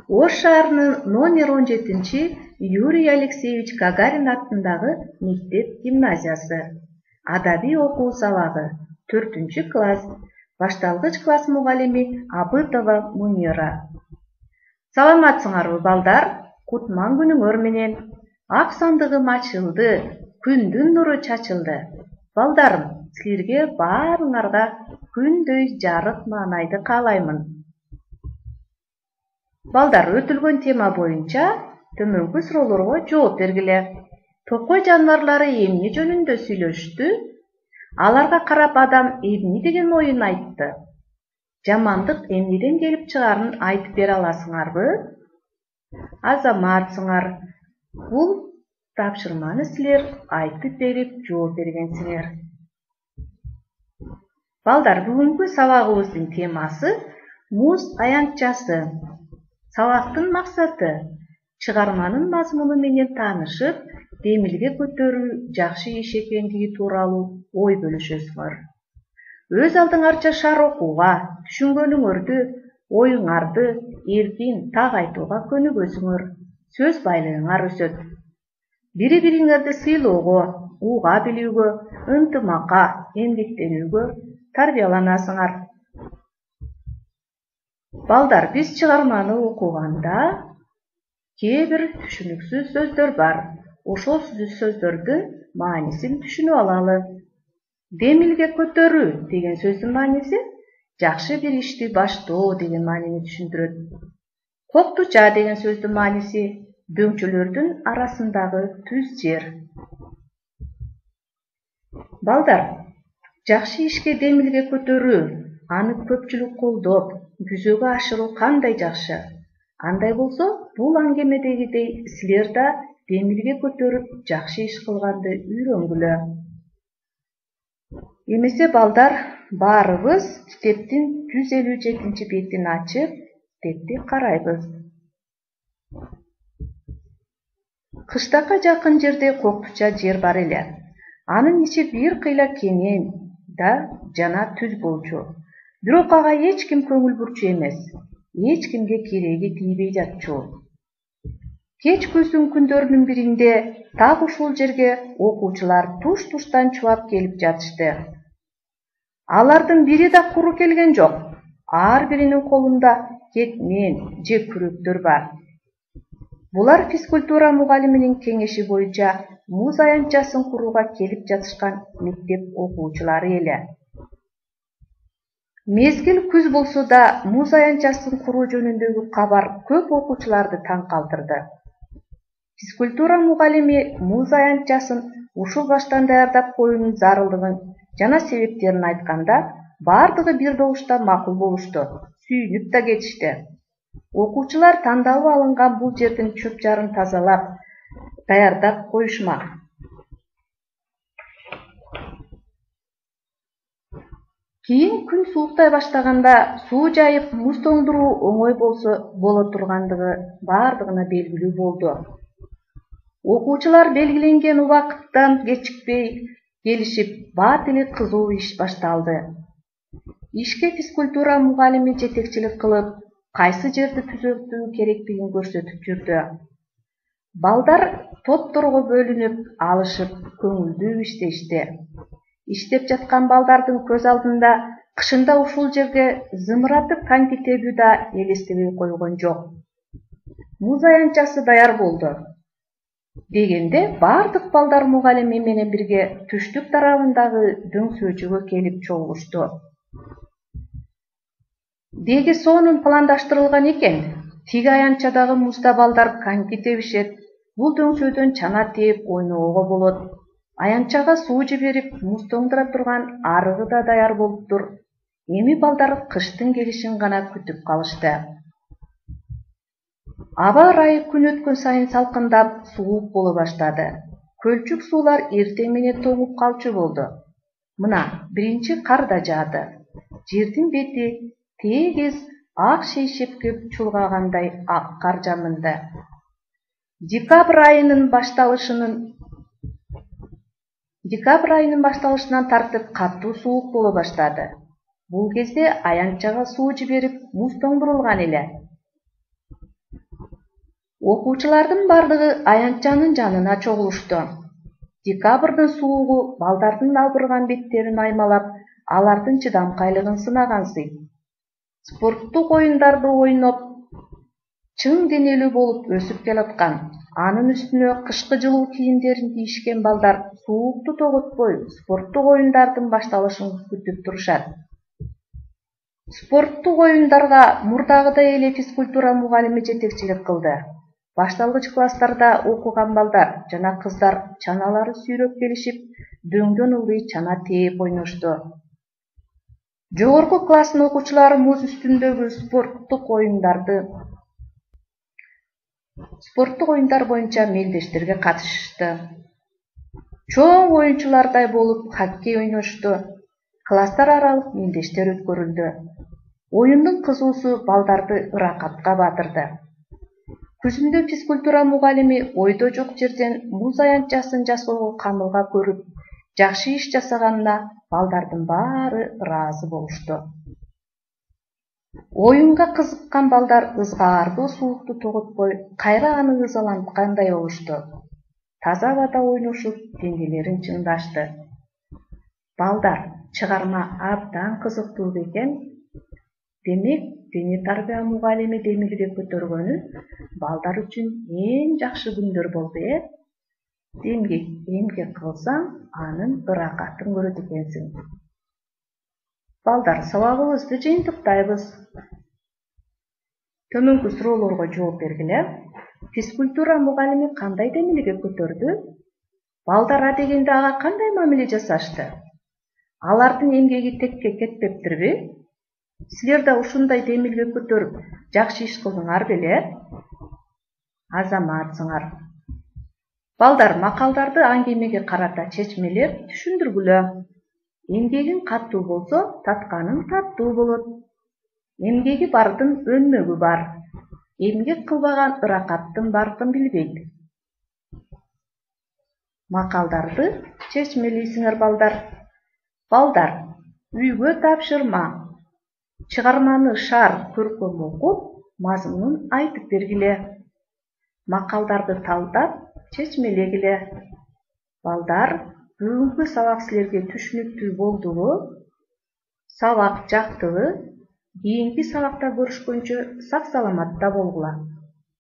Ош шаарынын номер 17 Юрий Алексеевич Гагарин атындагы мектеп-гимназиясы. Адабий окуу сабагы 4-класс. Башталгыч класс мугалими Абытова Мунира. Саламатсыңарбы балдар? Кутман күнүңөр менен. Ак сандыгым ачылды, күндүн нуру чачылды. Балдарым, силерге баарыңарга күндөй жарык маанайды каалаймын. Балдар, өтүлгөн тема боюнча төмөнкү суроолорго жооп бергиле. Токой жаныбарлары эмне жөнүндө сүйлөштү? Аларга карап адам эмне деген оюн айтты? Жамандык эмнеден келип чыгаарын айтып бере аласыңарбы? Азаматсыңар. Бул тапшырманы силер айтып берип жооп бергенсиңер. Балдар, бүгүнкү сабагыбыздын темасы муз аянтчасы. Сабактын максаты чыгарманын мазмуну менен таанышып, демилге көтөрүү жакшы иш экендиги тууралуу ой бөлүшөсүңөр. Өз алдыңарча шаар окууга, түшүнгөнүңөрдү, оюңарды эркин так айтууга көнүгөсүңөр. Сөз байлыгыңар өсөт. Бири-бириңерди сыйлоого, уга билүүгө, ынтымакка, эмгектенүүгө тарбияланасыңар. Балдар, биз чыгарманы окуганда кээ бир түшүнүксүз сөздөр бар. Ошол сөздөрдүн маанисин түшүнүп алалы. Демилге көтөрүү деген сөздүн мааниси жакшы бир ишти баштоо деген маанини түшүндүрөт. Коктуча деген сөздүн мааниси дөңчөлөрдүн арасындагы түз жер. Балдар, жакшы ишке демилге көтөрүү, аны көпчүлүк колдоп, жүзөгө ашыруу кандай жакшы. Андай болсо, бул аңгемедегидей силер да демилге көтөрүп жакшы иш кылганды үйрөнгүлө. Эмесе балдар, баарыбыз китептин 157 бетин ачып, китепти карайбыз. Кыштакка жакын жерде коктуча жер бар эле. Анын ичи бир кыйла кенен да жана түз болчу. Бирок ага эч ким көңүл бурчу эмес. Эч кимге кереги тийбей жатчу. Кеч күздүн күндөрүнүн биринде так ушул жерге окуучулар туш-туштан чубап келип жатышты. Алардын бири да куру келген жок. Ар биринин колунда кетмен же күрөктөр бар. Булар физкультура мугалиминин кеңеши боюнча муз аянтчасын курууга келип жатышкан мектеп окуучулары эле. Мезгил күз болсо да муз аянтчасын куруу жөнүндөгү кабар көп окуучуларды таң калтырды. Физкультура мугалими муз аянтчасын ушул баштан даярдап коюунун зарылдыгын жана себептерин айтканда, бардыгы бир добушта макул болушту, сүйүнүп да кетишти. Окуучулар тандалып алынган бул жердин чөп жарын тазалап, даярдап коюшмак. Кийин күн суулуктай баштаганда суу жайып муз тоңдуруу оңой боло тургандыгы бардыгына белгилүү болду. Окуучулар белгиленген убакыттан кечикпей келишип, бат эле кызуу иш башталды. Ишке физкультура мугалими жетекчилик кылып, кайсы жерди түзөтүү керектигин көрсөтүп жүрдү. Балдар топторго бөлүнүп, алышып, көңүлдүү иштешти. Иштеп жаткан балдардын көз алдында кышында ушул жерге зымыратып коньки тебүү да элестебей койгон жок. Муз аянтчасы даяр болду дегенде бардык балдар мугалими менен бирге түштүк тарабындагы дөңсөөчүгө келип чогулушту. Деги сонун пландаштырылган экен. Тиги аянтчадагы музда балдар коньки тебишет. Бул дөңсөөдөн чана тээп ойноого болот. Аянтчага суу жиберип, муз тоңдура турган арыгы да даяр болуптур. Эми балдар кыштын келишин гана күтүп калышты. Аба ырайы күн өткөн сайын салкындап, суук боло баштады. Көлчүк суулар эртең менен тоңуп калчу болду. Мына, биринчи кар да жаады. Жердин бети тегиз ак шейшепке чулгагандай ак кар жамынды. Декабрь айынын башталышынан тартып катуу суук боло баштады. Бул кезде аянтчага суу жиберип, муз тоңдурулган эле. Окуучулардын бардыгы аянтчанын жанына чогулушту. Декабрдын суугу балдардын албырган беттерин аймалап, алардын чыдамкайлыгын сынагансый. Спорттук оюндарды ойноп, чың денелүү болуп өсүп келаткан. Анын үстүнө кышкы жылуу кийимдерин кийишкен балдар суукту тоготпой спорттук оюндардын башталышын күтүп турушат. Спорттук оюндарга мурдагыдай эле физкультура мугалими жетекчилик кылды. Башталгыч класстарда окуган балдар жана кыздар чаналары сүйрөп келишип, дөңдөн ылдый чана тээп ойношту. Жогорку класстын окуучулары муз үстүндөгү спорттук оюндар боюнча мелдештерге катышышты. Чоң оюнчулардай болуп хоккей ойношту. Класстар аралык мелдештер өткөрүлдү. Оюндун кызуусу балдарды ыракатка батырды. Күзүндө физкультура мугалими ойдо жок жерден муз аянтчасын жасоого камылга көрүп, жакшы иш жасаганына балдардын баары ыраазы болушту. Оюнга кызыккан балдар ызгаардуу суукту тоготпой, кайра аны ызаланткандай болушту. Таза абада ойношуп, деңгээлерин чыңдашты. Балдар, чыгарма абдан кызыктуу бекен. Демек, дене тарбия мугалими демилге көтөргөнү балдар үчүн эң жакшы күндөр болду, Эмгек кылсаң, анын ыракатын көрөт экенсиң. Балдар, сабагыбызды жыйынтыктайбыз. Төмөнкү суроолорго жооп бергиле. Физкультура мугалими кандай демилге көтөрдү? Балдар адегенде ага кандай мамиле жасашты? Алардын эмгеги текке кетпептирби? Силер да ушундай демилге көтөрүп, жакшы иш кылдыңар беле? Азаматсыңар. Балдар, макалдарды аңгемеге карата чечмелеп түшүндүргүлө. Эмгегиң каттуу болсо, татканың таттуу болот. Эмгеги бардын өнмөгү бар. Эмгек кылбаган ыракаттын баркын билбейт. Макалдарды чечмелейсиңер, балдар. Балдар, үйгө тапшырма. Чыгарманы шар көркөм окуп, мазмунун айтып бергиле. Макалдарды талдап, чечмелегиле. Балдар, бүгүнкү сабак силерге түшүнүктүү болдубу? Сабак жактыбы? Кийинки сабакта көрүшкөнчө сак саламатта болгула.